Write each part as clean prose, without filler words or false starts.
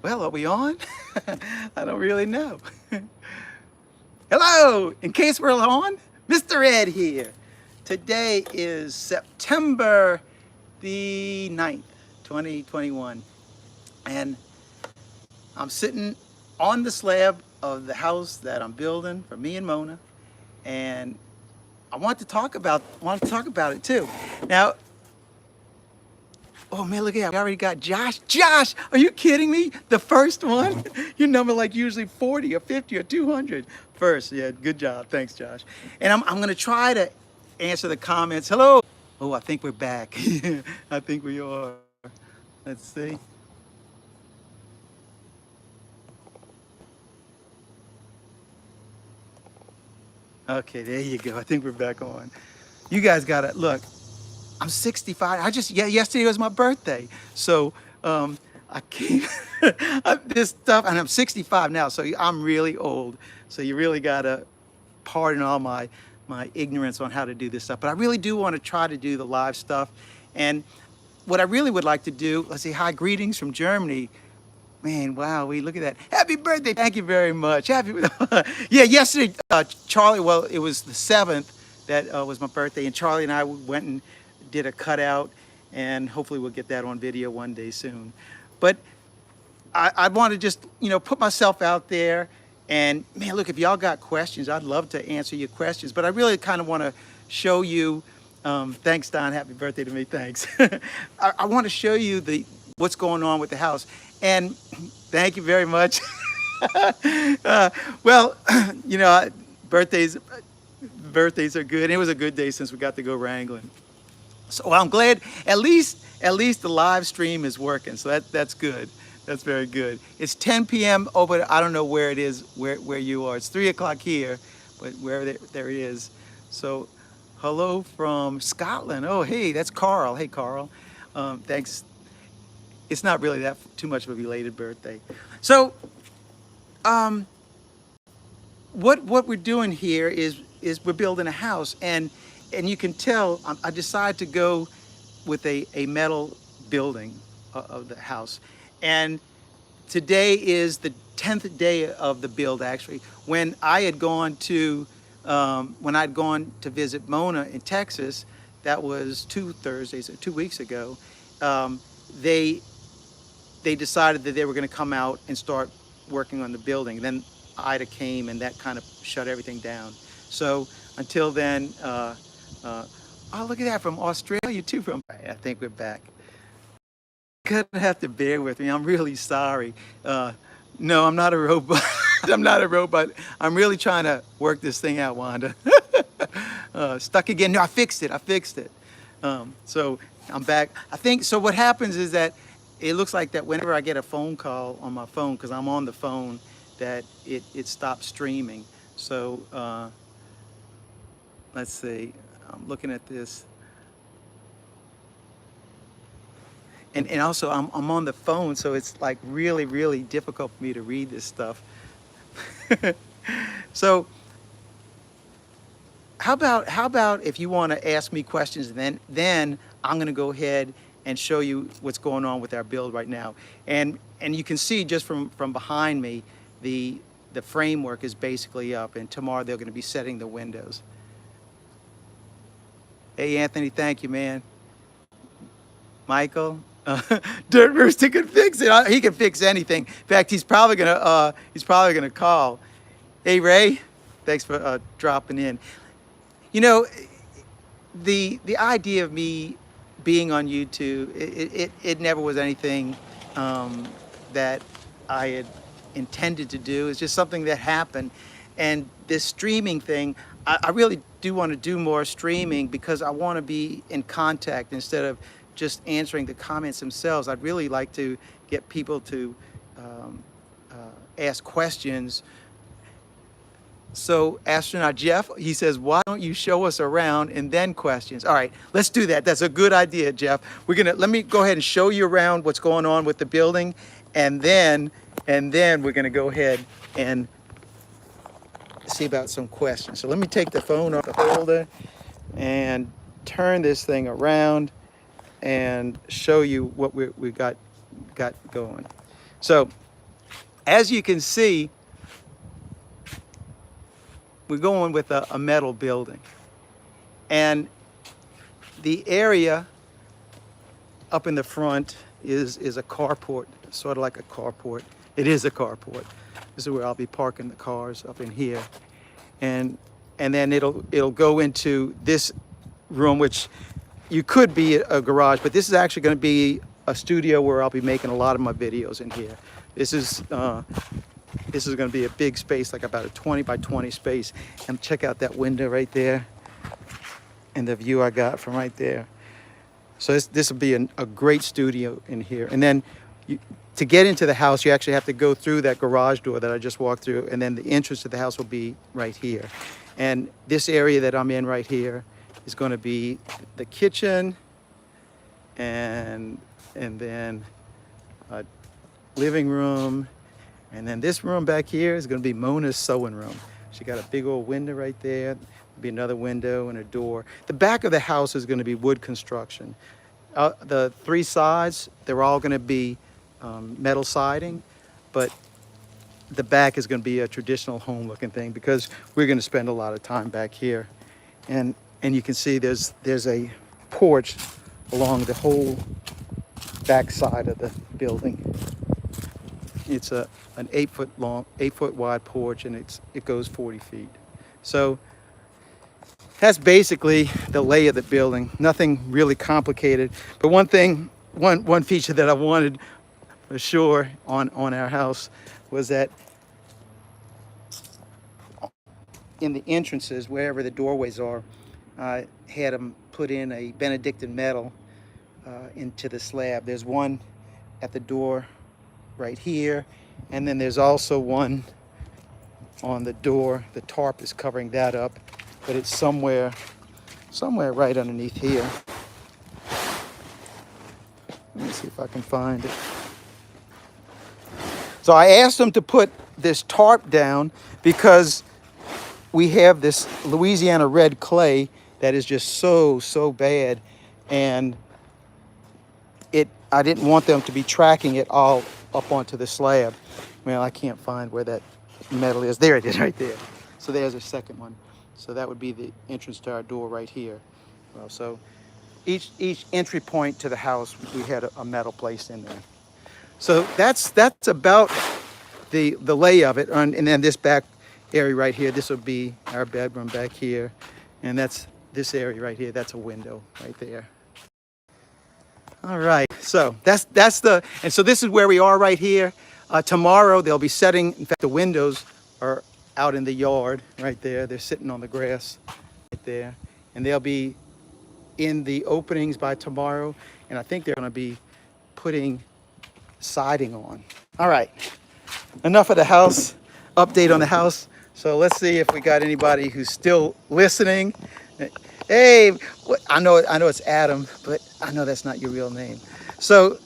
Well, are we on? I don't really know. Hello, in case we're on, Mr. Ed here. Today is September the 9th, 2021. And I'm sitting on the slab of the house that I'm building for me and Mona. And I want to talk about it too. Now, oh man, look at that. We already got Josh. Josh, are you kidding me? The first one? Your number like usually 40 or 50 or 200 first. Yeah, good job. Thanks, Josh. And I'm going to try to answer the comments. Hello. Oh, I think we're back. I think we are. Let's see. Okay, there you go. I think we're back on. You guys got to look. I'm 65. Yesterday was my birthday. So I came, this stuff, and I'm 65 now, so I'm really old. So you really gotta pardon all my ignorance on how to do this stuff. But I really do want to try to do the live stuff. And what I really would like to do, let's see, hi, greetings from Germany. Man, wow, we look at that. Happy birthday. Thank you very much. Happy, yeah, yesterday, Charlie, well, it was the 7th that was my birthday, and Charlie and I went and did a cutout, and hopefully we'll get that on video one day soon. But I want to just, put myself out there, and man, look, if y'all got questions, I'd love to answer your questions, but I really kind of want to show you, thanks, Don, happy birthday to me, thanks. I want to show you what's going on with the house, and thank you very much. Well, birthdays are good. It was a good day since we got to go wrangling. So I'm glad at least the live stream is working. So that's good. That's very good. It's 10 p.m. over. I don't know where it is, where you are. It's 3 o'clock here, but there it is. So hello from Scotland. Oh, hey, that's Carl. Hey, Carl. Thanks. It's not really that too much of a belated birthday. So what we're doing here is we're building a house, and you can tell I decided to go with a metal building of the house. And today is the 10th day of the build, actually. When I'd gone to visit Mona in Texas, that was 2 weeks ago, they decided that they were going to come out and start working on the building. Then Ida came, and that kind of shut everything down. So until then, oh, look at that, from Australia too. I think we're back. You're gonna have to bear with me. I'm really sorry. No, I'm not a robot. I'm not a robot. I'm really trying to work this thing out, Wanda. Stuck again. No, I fixed it. So I'm back. I think, so what happens is that it looks like that whenever I get a phone call on my phone, because I'm on the phone, that it stops streaming. So let's see, I'm looking at this. And also I'm on the phone, so it's like really, really difficult for me to read this stuff. So how about if you want to ask me questions, then I'm going to go ahead and show you what's going on with our build right now. And you can see just from behind me, the framework is basically up, and tomorrow they're going to be setting the windows. Hey, Anthony, thank you, man. Michael, Dirt Rooster can fix it. He can fix anything. In fact, he's probably gonna call. Hey, Ray, thanks for dropping in. You know, the idea of me being on YouTube, it never was anything that I had intended to do. It's just something that happened. And this streaming thing, I really do want to do more streaming, because I want to be in contact instead of just answering the comments themselves. I'd really like to get people to ask questions. So astronaut Jeff, he says, why don't you show us around and then questions? All right, let's do that. That's a good idea, Jeff. Let me go ahead and show you around what's going on with the building, and then we're gonna go ahead and see about some questions. So let me take the phone off the holder and turn this thing around and show you what we got going. So As you can see, we're going with a metal building. And the area up in the front is a carport, sort of like a carport. It is a carport. This is where I'll be parking the cars up in here. And then it'll go into this room, which you could be a garage, but this is actually going to be a studio where I'll be making a lot of my videos in here. This is going to be a big space, like about a 20 by 20 space. And check out that window right there and the view I got from right there. So this will be a great studio in here. And then to get into the house, you actually have to go through that garage door that I just walked through, and then the entrance to the house will be right here. And this area that I'm in right here is going to be the kitchen, and then a living room, and then this room back here is going to be Mona's sewing room. She got a big old window right there. There'll be another window and a door. The back of the house is going to be wood construction. The three sides, they're all going to be metal siding, but the back is going to be a traditional home looking thing because we're going to spend a lot of time back here. And you can see there's a porch along the whole back side of the building. It's an 8 foot long, 8 foot wide porch, and it goes 40 feet. So that's basically the lay of the building. Nothing really complicated. But one feature that I wanted for sure on our house was that in the entrances, wherever the doorways are, I had them put in a Benedictine metal into the slab. There's one at the door right here, and then there's also one on the door. The tarp is covering that up, but it's somewhere right underneath here. Let me see if I can find it. So I asked them to put this tarp down because we have this Louisiana red clay that is just so bad, and I didn't want them to be tracking it all up onto the slab. Well, I can't find where that metal is. There it is right there. So there's a second one. So that would be the entrance to our door right here. Well, so each entry point to the house, we had a metal placed in there. So that's about the lay of it. And then this back area right here, this will be our bedroom back here. And that's this area right here. That's a window right there. All right, so and so this is where we are right here. Tomorrow they'll be setting, in fact, the windows are out in the yard right there. They're sitting on the grass right there. And they'll be in the openings by tomorrow. And I think they're gonna be putting siding on. All right, enough of the house, update on the house. So let's see if we got anybody who's still listening. Hey, I know it's Adam, but I know that's not your real name. So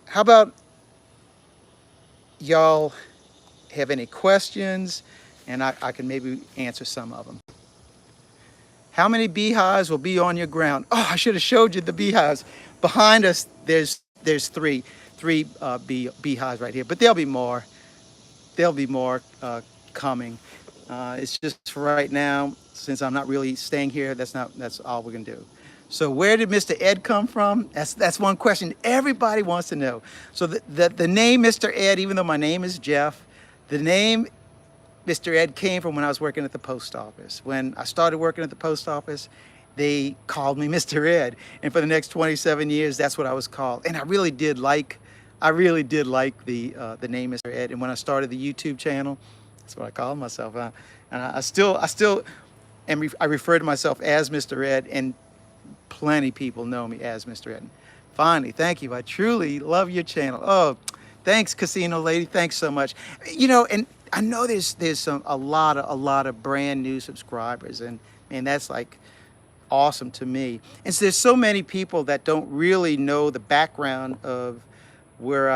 how about y'all have any questions, and I can maybe answer some of them. How many beehives will be on your ground? Oh, I should have showed you the beehives. Behind us, there's three beehives right here, but there'll be more. There'll be more coming. It's just for right now, since I'm not really staying here, that's all we're gonna do. So where did Mr. Ed come from? That's one question everybody wants to know. So the name Mr. Ed, even though my name is Jeff, the name Mr. Ed came from when I was working at the post office. When I started working at the post office, they called me Mr. Ed, and for the next 27 years, that's what I was called. And I really did like the name Mr. Ed. And when I started the YouTube channel, that's what I called myself. And I refer to myself as Mr. Ed, and plenty of people know me as Mr. Ed. Finally, thank you. I truly love your channel. Oh, thanks, Casino Lady. Thanks so much. You know, and I know there's a lot of brand new subscribers, and that's like awesome to me. And so there's so many people that don't really know the background of where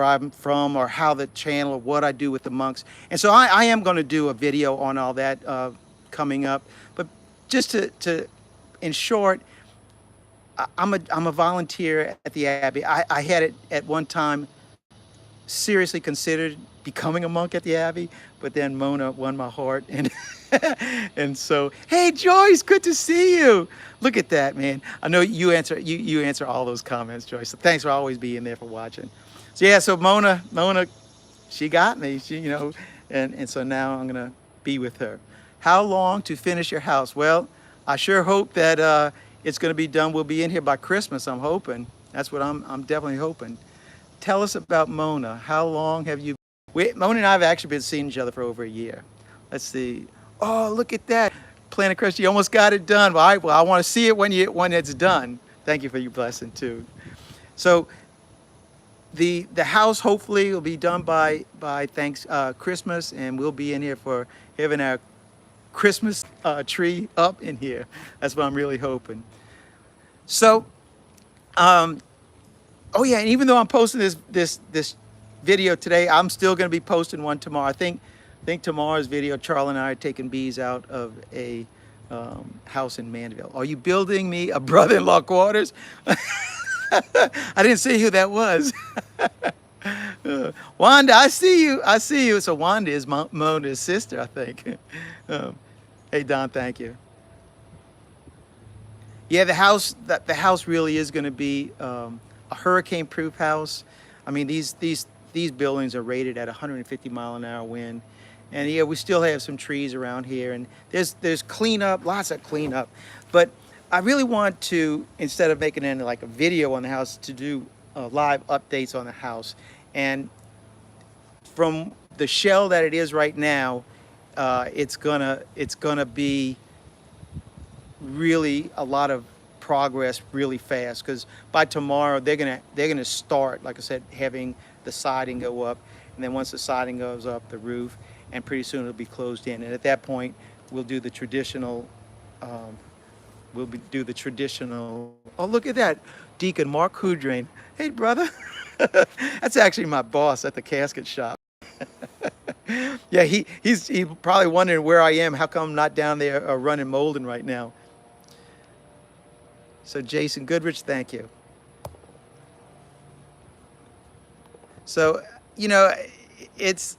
I'm from, or how the channel, or what I do with the monks. And so I am going to do a video on all that coming up. But just to in short, I'm a volunteer at the Abbey. I had it at one time seriously considered becoming a monk at the Abbey, but then Mona won my heart, and and so, hey Joyce, good to see you. Look at that, man. I know you answer all those comments, Joyce. So thanks for always being there for watching. So yeah, so Mona, she got me. She, and so now I'm gonna be with her. How long to finish your house? Well, I sure hope that it's gonna be done. We'll be in here by Christmas. I'm hoping. That's what I'm definitely hoping. Tell us about Mona. How long have you? Mona and I have actually been seeing each other for over a year. Let's see. Oh, look at that. Planet Crest, you almost got it done. Well, I want to see it when it's done. Thank you for your blessing too. So the house hopefully will be done by Christmas, and we'll be in here for having our Christmas tree up in here. That's what I'm really hoping. So, oh yeah, and even though I'm posting this video today, I'm still going to be posting one tomorrow. I think tomorrow's video, Charlie and I are taking bees out of a house in Mandeville. Are you building me a brother-in-law quarters? I didn't see who that was. Wanda, I see you. So Wanda is Mona's sister, I think. Hey Don, thank you. Yeah, the house really is going to be a hurricane-proof house. I mean, these buildings are rated at 150-mile-an-hour wind, and yeah, we still have some trees around here, and there's cleanup, lots of cleanup. But I really want to, instead of making it like a video on the house, to do live updates on the house. And from the shell that it is right now, it's gonna be really a lot of progress really fast, because by tomorrow they're gonna start, like I said, having the siding go up, and then once the siding goes up, the roof, and pretty soon it'll be closed in. And at that point, we'll do the traditional. Oh, look at that, Deacon Mark Hudrain. Hey, brother. That's actually my boss at the casket shop. Yeah, he's probably wondering where I am. How come I'm not down there running molding right now? So Jason Goodrich, thank you. So, it's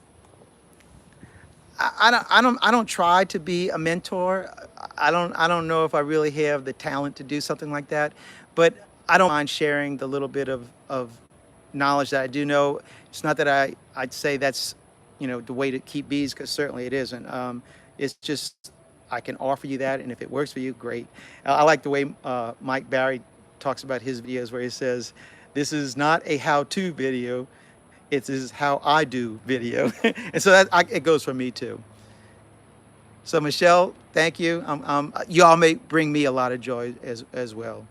I don't try to be a mentor. I don't know if I really have the talent to do something like that, but I don't mind sharing the little bit of knowledge that I do know. It's not that I'd say that's the way to keep bees, because certainly it isn't. It's just I can offer you that, and if it works for you, great. I like the way Mike Barry talks about his videos, where he says, "This is not a how-to video. It is how I do video." And so it goes for me too. So Michelle, thank you. Y'all may bring me a lot of joy as well.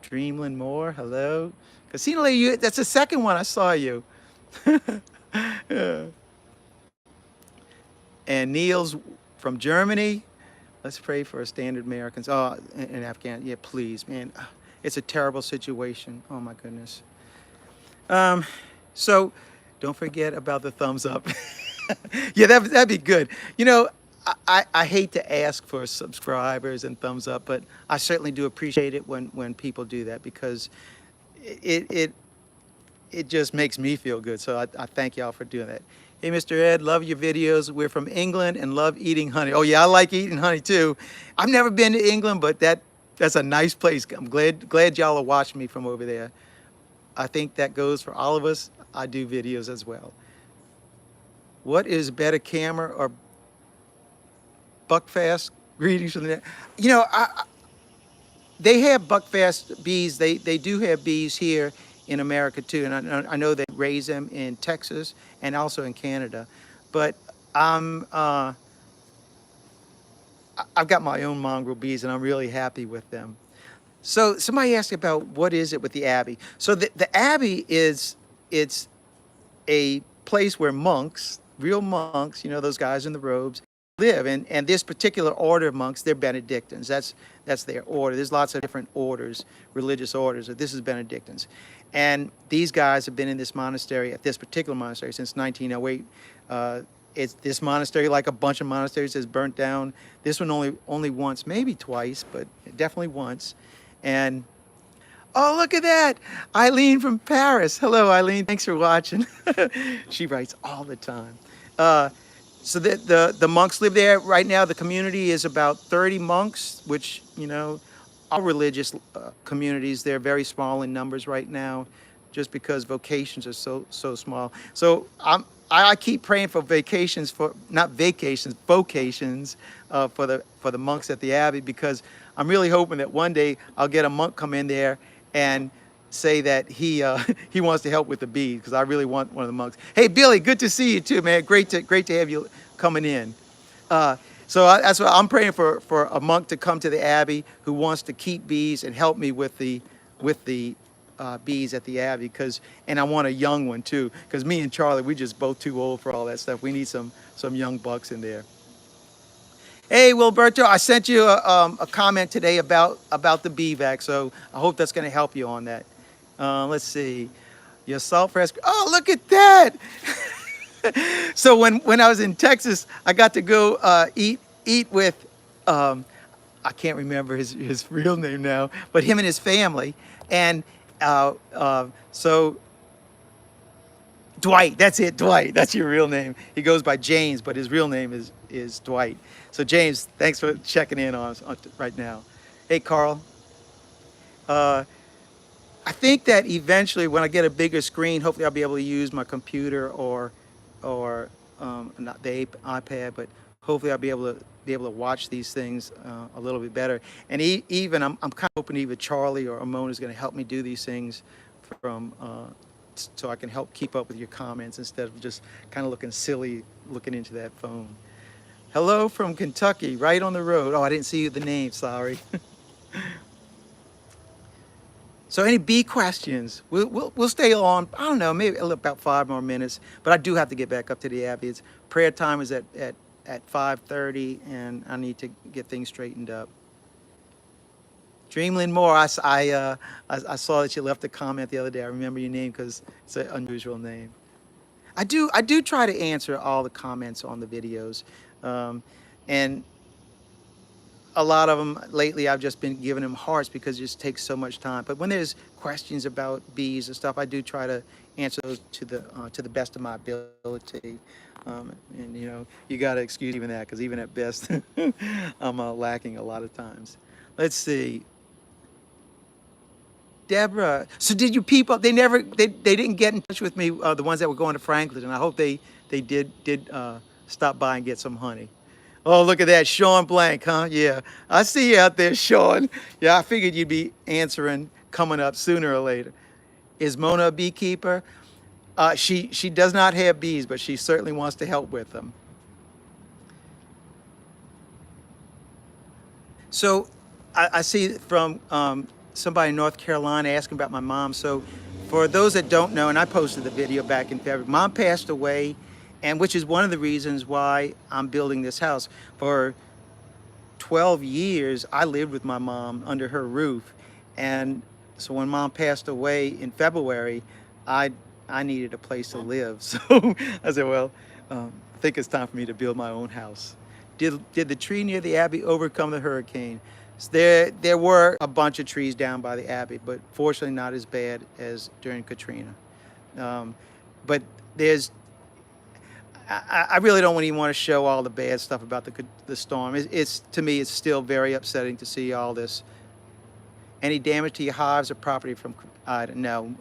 Dreamland Moore, hello. Casino Lady, that's the second one I saw you. Yeah. And Niels from Germany. Let's pray for standard Americans. Oh, in Afghan, yeah, please, man. It's a terrible situation. Oh my goodness. So don't forget about the thumbs up. Yeah, that'd be good. I hate to ask for subscribers and thumbs up, but I certainly do appreciate it when people do that, because it just makes me feel good. So I thank y'all for doing that. Hey, Mr. Ed, love your videos. We're from England and love eating honey. Oh yeah, I like eating honey too. I've never been to England, but that's a nice place. I'm glad y'all are watching me from over there. I think that goes for all of us. I do videos as well. What is better, camera or Buckfast? Greetings from the. They have Buckfast bees. They do have bees here in America too, and I know they raise them in Texas and also in Canada. But I've got my own mongrel bees, and I'm really happy with them. So somebody asked about what is it with the Abbey. So the Abbey it's a place where monks, real monks, those guys in the robes, live. And this particular order of monks, they're Benedictines. That's their order. There's lots of different orders, religious orders. This is Benedictines. And these guys have been in this monastery, at this particular monastery, since 1908. It's this monastery, like a bunch of monasteries, is burnt down. This one only once, maybe twice, but definitely once. And Oh, look at that. Eileen from Paris. Hello, Eileen. Thanks for watching. She writes all the time. Uh, so the monks live there right now. The community is about 30 monks, which, you know, all religious communities, they're very small in numbers right now, just because vocations are so small. So I keep praying for vacations, for not vacations, vocations, for the monks at the abbey, because I'm really hoping that one day I'll get a monk come in there and say that he wants to help with the bees, because I really want one of the monks. Hey Billy, good to see you too, man. Great to have you coming in. Uh, that's what I'm praying for a monk to come to the abbey who wants to keep bees and help me with the bees at the abbey, and I want a young one too, because me and Charlie, we just both too old for all that stuff. We need some young bucks in there. Hey, Wilberto, I sent you a comment today about the bee vac, so I hope that's going to help you on that. Let's see. Your salt fresh. Oh, look at that! So when I was in Texas, I got to go eat with I can't remember his real name now, but him and his family, and so Dwight, that's it, Dwight. That's your real name. He goes by James, but his real name is Dwight. So James, thanks for checking in on us right now. Hey, Carl. Uh, I think that eventually, when I get a bigger screen, hopefully I'll be able to use my computer or not the iPad, but hopefully I'll be able to watch these things a little bit better. And even I'm kind of hoping either Charlie or Amon is going to help me do these things from so I can help keep up with your comments instead of just kind of looking silly looking into that phone. Hello from Kentucky, right on the road. Oh, I didn't see the name. Sorry. So any B questions? We'll stay on. I don't know, maybe about 5 more minutes. But I do have to get back up to the Abbey. It's prayer time is at 5:30, and I need to get things straightened up. Dreamland Moore, I saw that you left a comment the other day. I remember your name because it's an unusual name. I do try to answer all the comments on the videos, and a lot of them lately I've just been giving them hearts because it just takes so much time. But when there's questions about bees and stuff, I do try to answer those to the best of my ability. And you know, you got to excuse even that, because even at best, I'm lacking a lot of times. Let's see. Deborah, so did you people? They didn't get in touch with me. The ones that were going to Franklin, and I hope they did stop by and get some honey. Oh, look at that, Sean Blank, huh? Yeah, I see you out there, Sean. Yeah, I figured you'd be answering coming up sooner or later. Is Mona a beekeeper? She does not have bees, but she certainly wants to help with them. So I see from somebody in North Carolina asking about my mom. So for those that don't know, and I posted the video back in February, mom passed away, and which is one of the reasons why I'm building this house. For 12 years, I lived with my mom under her roof. And so when mom passed away in February, I, I needed a place to live. So I said, well, I think it's time for me to build my own house. Did the tree near the Abbey overcome the hurricane? There were a bunch of trees down by the Abbey, but fortunately not as bad as during Katrina. Um, but there's I really don't even want to show all the bad stuff about the storm. It's to me, it's still very upsetting to see all this. Any damage to your hives or property from? No,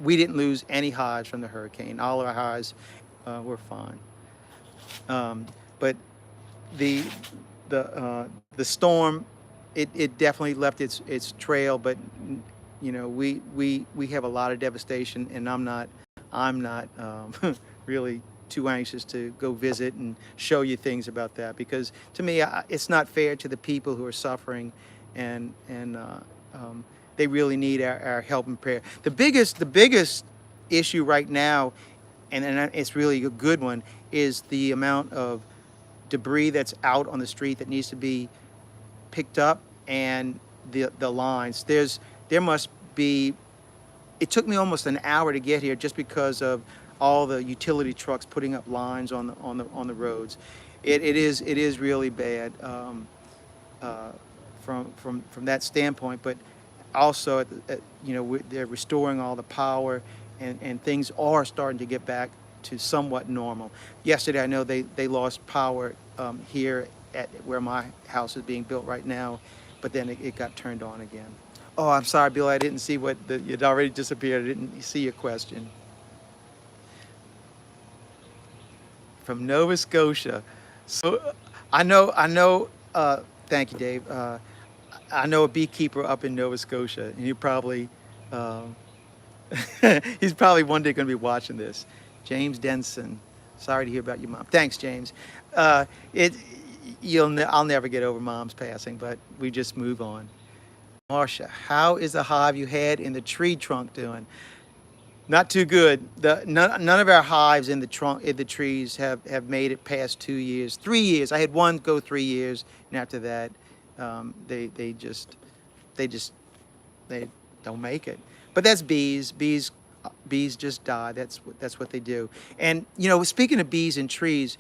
we didn't lose any hives from the hurricane. All our hives were fine. But the the storm, it definitely left its trail. But you know, we have a lot of devastation, and I'm not really too anxious to go visit and show you things about that, because to me it's not fair to the people who are suffering, and they really need our help and prayer. The biggest issue right now, and it's really a good one, is the amount of debris that's out on the street that needs to be picked up, and the lines. There must be. It took me almost an hour to get here just because of all the utility trucks putting up lines on the roads. It is really bad from that standpoint. But also, they're restoring all the power, and things are starting to get back to somewhat normal. Yesterday, I know they lost power here at where my house is being built right now, but then it got turned on again. Oh, I'm sorry, Bill. I didn't see it already disappeared. I didn't see your question. From Nova Scotia. So I know. Thank you, Dave. I know a beekeeper up in Nova Scotia, and you probably, um, he's probably one day going to be watching this. James Denson. Sorry to hear about your mom. Thanks, James. It, I'll never get over mom's passing, but we just move on. Marcia, how is the hive you had in the tree trunk doing? Not too good. None of our hives in the trunk in the trees have made it past 2 years, 3 years. I had one go 3 years, and after that, they just they just they don't make it. But that's bees. Bees just die. That's what they do. And speaking of bees and trees,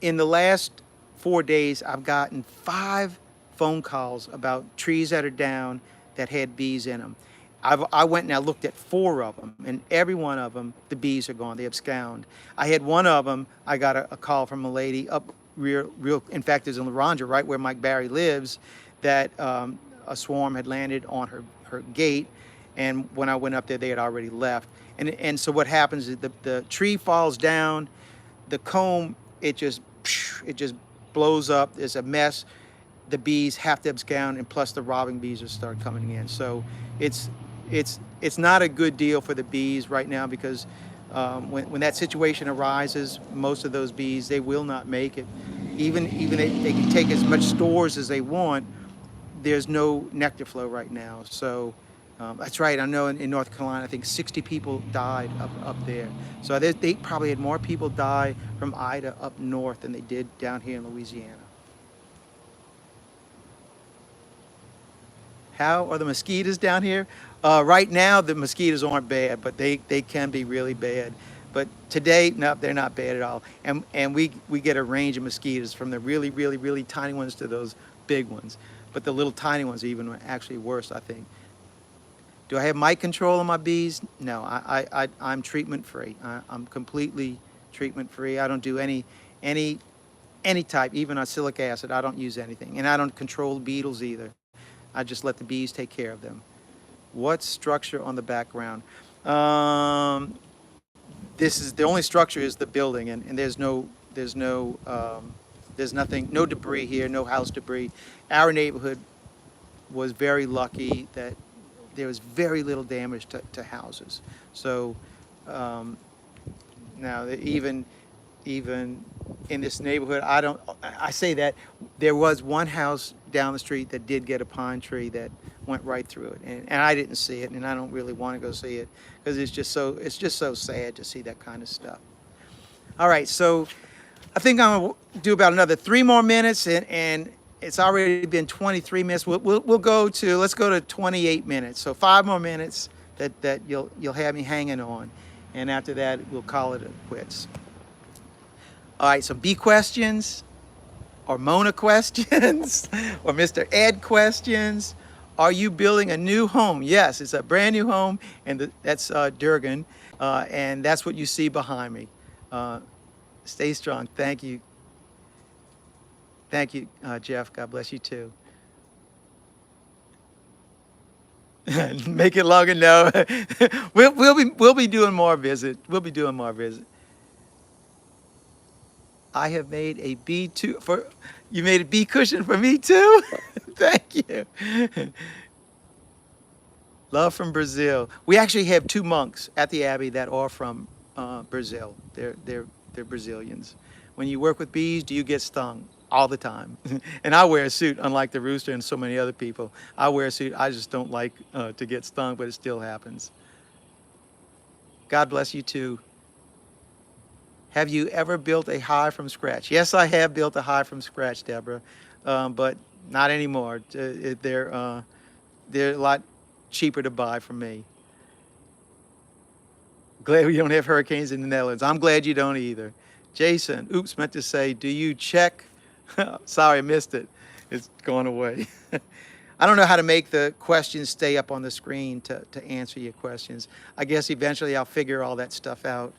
in the last 4 days, I've gotten 5 phone calls about trees that are down that had bees in them. I went and I looked at 4 of them, and every one of them, the bees are gone. They abscond. I had one of them. I got a call from a lady up real. In fact, there's in Laranja, right where Mike Barry lives, that a swarm had landed on her gate, and when I went up there, they had already left. And so what happens is the tree falls down, the comb it just blows up. There's a mess. The bees have to abscond, and plus the robbing bees will start coming in. So it's not a good deal for the bees right now, because when that situation arises, most of those bees, they will not make it. Even they can take as much stores as they want. There's no nectar flow right now. So that's right. I know in North Carolina, I think 60 people died up there. So they probably had more people die from Ida up north than they did down here in Louisiana. How are the mosquitoes down here? Right now, the mosquitoes aren't bad, but they can be really bad. But today, no, they're not bad at all. And we get a range of mosquitoes, from the really, really, really tiny ones to those big ones. But the little tiny ones are even actually worse, I think. Do I have mite control on my bees? No, I'm treatment free. I'm completely treatment free. I don't do any type, even acylic acid. I don't use anything, and I don't control beetles either. I just let the bees take care of them. What structure on the background? This is the only structure is the building, and there's nothing, no debris here, no house debris. Our neighborhood was very lucky that there was very little damage to houses. So now even in this neighborhood, I say that there was one house down the street that did get a pine tree that went right through it, and I didn't see it, and I don't really want to go see it, because it's just so sad to see that kind of stuff. All right, so I think I'm gonna do about another 3 more minutes, and it's already been 23 minutes. Let's go to 28 minutes. So 5 more minutes that you'll have me hanging on, and after that we'll call it quits. All right, some B questions, or Mona questions, or Mr. Ed questions. Are you building a new home? Yes, it's a brand new home, and that's Durgan, and that's what you see behind me. Stay strong. Thank you. Thank you, Jeff. God bless you too. Make it longer. No, we'll be doing more visit. We'll be doing more visit. I have made a B2 for you. Made a B cushion for me too. Thank you. Love from Brazil. We actually have 2 monks at the Abbey that are from Brazil. They're Brazilians. When you work with bees, do you get stung? All the time. And I wear a suit, unlike the rooster and so many other people. I wear a suit. I just don't like to get stung, but it still happens. God bless you too. Have you ever built a hive from scratch? Yes, I have built a hive from scratch, Deborah, but not anymore. They're a lot cheaper to buy from me. Glad we don't have hurricanes in the Netherlands. I'm glad you don't either. Jason, oops, meant to say, do you check? Sorry, I missed it. It's gone away. I don't know how to make the questions stay up on the screen to answer your questions. I guess eventually I'll figure all that stuff out.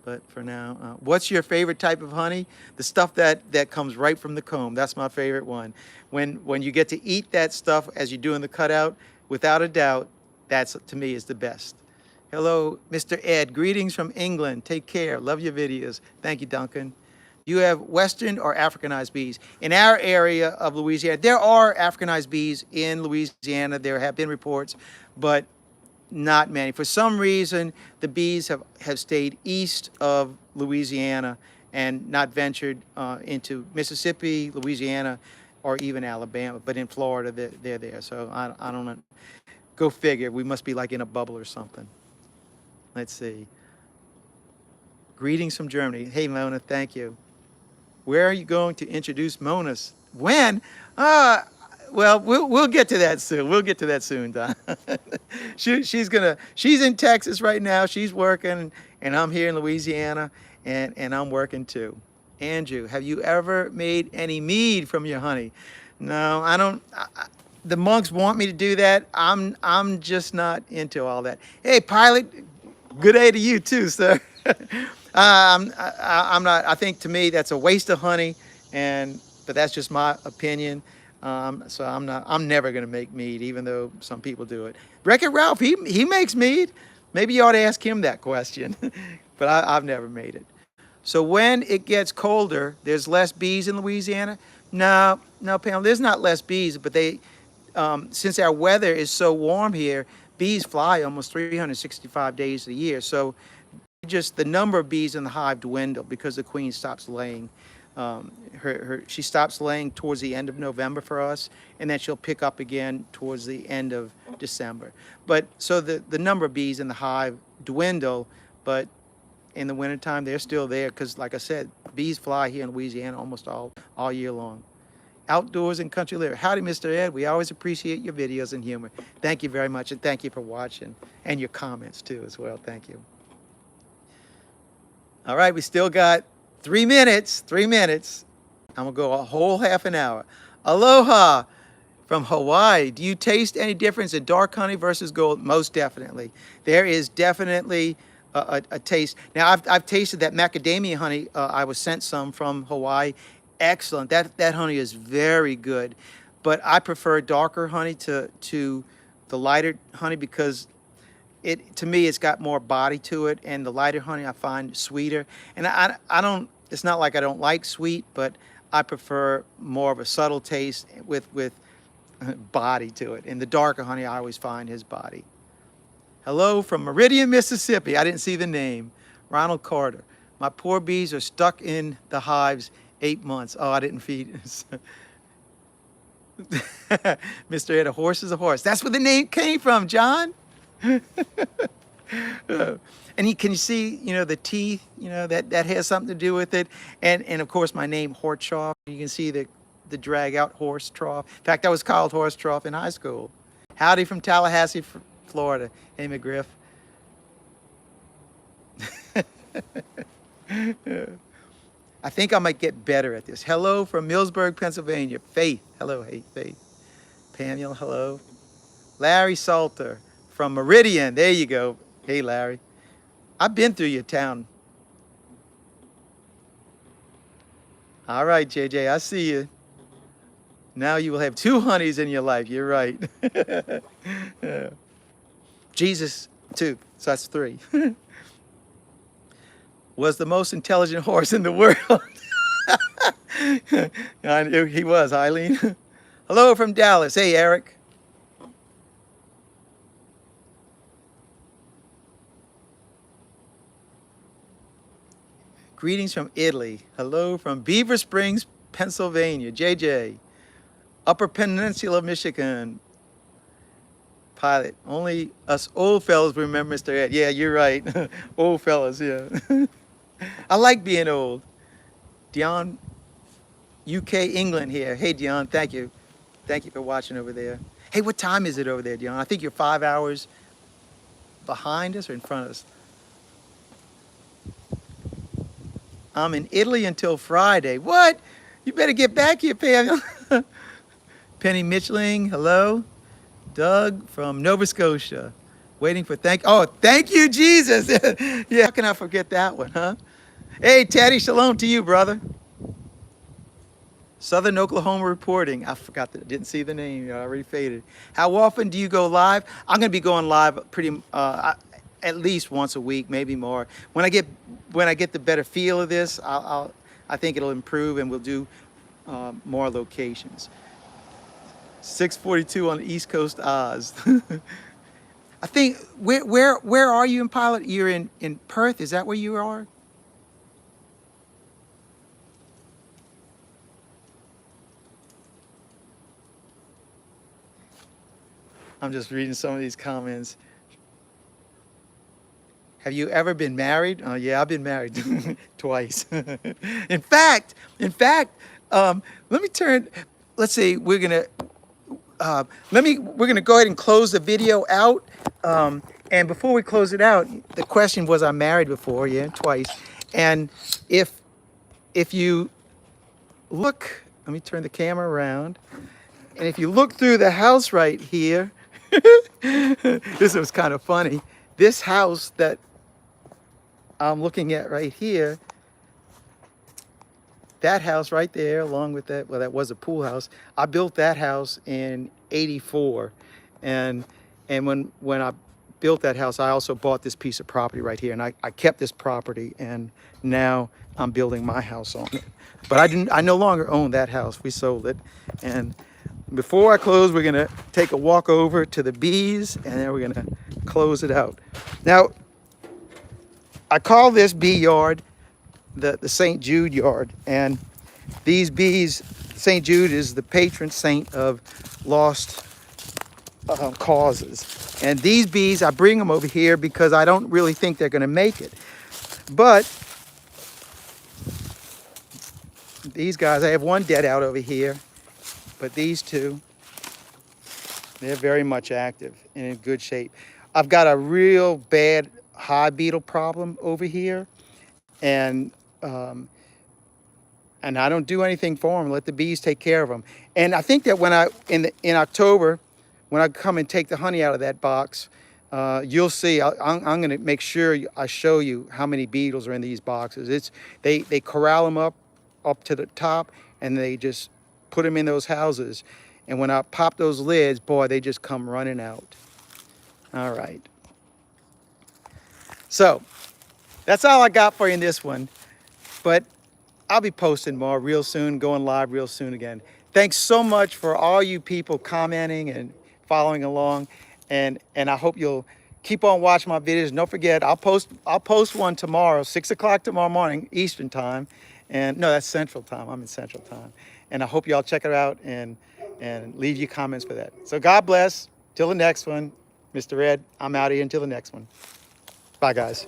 But for now, what's your favorite type of honey? The stuff that comes right from the comb. That's my favorite one. When you get to eat that stuff as you're doing the cutout, without a doubt, that's to me is the best. Hello, Mr. Ed. Greetings from England. Take care. Love your videos. Thank you, Duncan. You have Western or Africanized bees. In our area of Louisiana, there are Africanized bees in Louisiana. There have been reports, but not many. For some reason, the bees have stayed east of Louisiana and not ventured into Mississippi, Louisiana, or even Alabama. But in Florida, they're there. So I don't know. Go figure. We must be like in a bubble or something. Let's see. Greetings from Germany. Hey, Mona, thank you. Where are you going to introduce Monas? When? Well, we'll get to that soon. We'll get to that soon, Don. she's in Texas right now. She's working, and I'm here in Louisiana, and I'm working too. Andrew, have you ever made any mead from your honey? No, I don't. The monks want me to do that. I'm just not into all that. Hey, Pilot, good day to you too, sir. I'm not. I think to me that's a waste of honey, but that's just my opinion. So I'm not. I'm never gonna make mead, even though some people do it. Wreck-It Ralph, he makes mead. Maybe you ought to ask him that question. But I've never made it. So when it gets colder, there's less bees in Louisiana. No, Pam. There's not less bees, but since our weather is so warm here, bees fly almost 365 days a year. So just the number of bees in the hive dwindle because the queen stops laying. She stops laying towards the end of November for us, and then she'll pick up again towards the end of December. But so the number of bees in the hive dwindle, but in the wintertime they're still there because, like I said, bees fly here in Louisiana almost all year long. Outdoors and country living. Howdy, Mr. Ed. We always appreciate your videos and humor. Thank you very much, and thank you for watching, and your comments too as well. Thank you. All right, we still got 3 minutes. 3 minutes. I'm gonna go a whole half an hour. Aloha from Hawaii. Do you taste any difference in dark honey versus gold? Most definitely. There is definitely a taste. Now I've tasted that macadamia honey. I was sent some from Hawaii. Excellent. That honey is very good. But I prefer darker honey to the lighter honey because to me it's got more body to it, and the lighter honey I find sweeter. And I don't. It's not like I don't like sweet, but I prefer more of a subtle taste with body to it. And the darker honey I always find his body. Hello from Meridian, Mississippi. I didn't see the name. Ronald Carter. My poor bees are stuck in the hives 8 months. Oh, I didn't feed. Mr. Ed, a horse is a horse. That's where the name came from, John. And can you see, the teeth, that has something to do with it. And of course, my name, Hortschoff. You can see the drag out horse trough. In fact, I was called Horse Trough in high school. Howdy from Tallahassee, Florida. Hey, McGriff. I think I might get better at this. Hello from Millsburg, Pennsylvania. Faith. Hello, hey, Faith. Pamela, hello. Larry Salter from Meridian. There you go. Hey, Larry. I've been through your town. All right, JJ, I see you. Now you will have 2 honeys in your life. You're right. Yeah. Jesus, 2. So that's 3. Was the most intelligent horse in the world. I knew he was, Eileen. Hello from Dallas. Hey, Eric. Greetings from Italy. Hello from Beaver Springs, Pennsylvania. JJ. Upper Peninsula, Michigan. Pilot. Only us old fellas remember Mr. Ed. Yeah, you're right. Old fellas, yeah. I like being old. Dion, UK, England here. Hey, Dion, thank you. Thank you for watching over there. Hey, what time is it over there, Dion? I think you're 5 hours behind us or in front of us. I'm in Italy until Friday. What? You better get back here, Pam. Penny Mitchling, hello. Doug from Nova Scotia. Waiting for thank you, Jesus. Yeah, how can I forget that one, huh? Hey, Teddy, shalom to you, brother. Southern Oklahoma reporting. I forgot that. Didn't see the name. I already faded. How often do you go live? I'm going to be going live at least once a week, maybe more. When I get the better feel of this, I think it'll improve, and we'll do more locations. 6:42 on the East Coast, Oz. I think where are you in Pilot? You're in Perth. Is that where you are? I'm just reading some of these comments. Have you ever been married? Oh yeah, I've been married twice. In fact, let me turn. Let's see. We're gonna go ahead and close the video out. And before we close it out, the question was, I'm married before, yeah, twice. And if you look, let me turn the camera around. And if you look through the house right here, this was kind of funny. This house that I'm looking at right here, that house right there, along with that, well, that was a pool house. I built that house in '84, and when I built that house, I also bought this piece of property right here, and I kept this property, and now I'm building my house on it. But I no longer own that house. We sold it, and before I close, we're gonna take a walk over to the bees, and then we're gonna close it out. Now, I call this bee yard the St. Jude yard, and these bees, St. Jude is the patron saint of lost causes. And these bees, I bring them over here because I don't really think they're going to make it. But these guys, I have one dead out over here, but these two, they're very much active and in good shape. I've got a real bad hive beetle problem over here, and I don't do anything for them. Let the bees take care of them. And I think that in October, when I come and take the honey out of that box, you'll see. I'm going to make sure I show you how many beetles are in these boxes. They corral them up to the top, and they just put them in those houses. And when I pop those lids, boy, they just come running out. All right. So that's all I got for you in this one. But I'll be posting more real soon, going live real soon again. Thanks so much for all you people commenting and following along. And I hope you'll keep on watching my videos. And don't forget, I'll post one tomorrow, 6 o'clock tomorrow morning, Eastern time. And no, that's Central time. I'm in Central time. And I hope y'all check it out and leave your comments for that. So God bless. Till the next one. Mr. Ed, I'm out of here until the next one. Bye, guys.